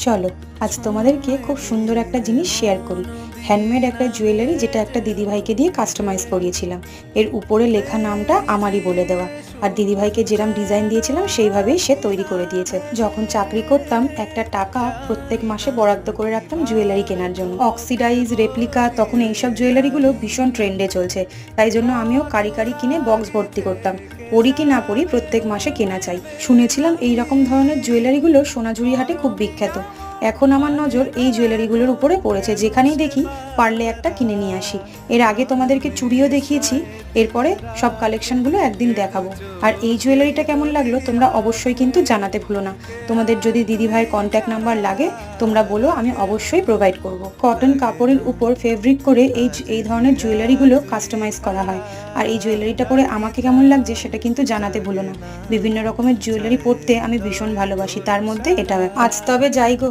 চলো আজ তোমাদেরকে খুব সুন্দর একটা জিনিস শেয়ার করি। হ্যান্ডমেড একটা জুয়েলারি, যেটা একটা দিদিভাইকে দিয়ে কাস্টমাইজ করিয়েছিলাম। এর উপরে লেখা নামটা আমারই বলে দেওয়া, আর দিদিভাইকে যেরকম ডিজাইন দিয়েছিলাম সেইভাবেই সে তৈরি করে দিয়েছে। যখন চাকরি করতাম একটা টাকা প্রত্যেক মাসে বরাদ্দ করে রাখতাম জুয়েলারি কেনার জন্য, অক্সিডাইজ রেপ্লিকা। তখন এইসব জুয়েলারিগুলো ভীষণ ট্রেন্ডে চলছে, তাই জন্য আমিও কারি কারি কিনে বক্স ভর্তি করতাম। পরি কি না পরি প্রত্যেক মাসে কেনা চাই। শুনেছিলাম এই রকম ধরনের জুয়েলারিগুলো সোনাঝুরি হাটে খুব বিখ্যাত। এখন আমার নজর এই জুয়েলারিগুলোর উপরে পড়েছে, যেখানেই দেখি পারলে একটা কিনে নিয়ে আসি। এর আগে তোমাদেরকে চুড়িও দেখিয়েছি, এরপরে সব কালেকশনগুলো একদিন দেখাবো। আর এই জুয়েলারিটা কেমন লাগলো তোমরা অবশ্যই কিন্তু জানাতে ভুলো না। তোমাদের যদি দিদিভাইয়ের কন্ট্যাক্ট নাম্বার লাগে তোমরা বলো, আমি অবশ্যই প্রোভাইড করব। কটন কাপড়ের উপর ফেব্রিক করে এই ধরনের জুয়েলারিগুলো কাস্টমাইজ করা হয়। আর এই জুয়েলারিটা পরে আমাকে কেমন লাগছে সেটা কিন্তু জানাতে ভুলো না। বিভিন্ন রকমের জুয়েলারি পরতে আমি ভীষণ ভালোবাসি, তার মধ্যে এটা। আজ তবে যাই গো।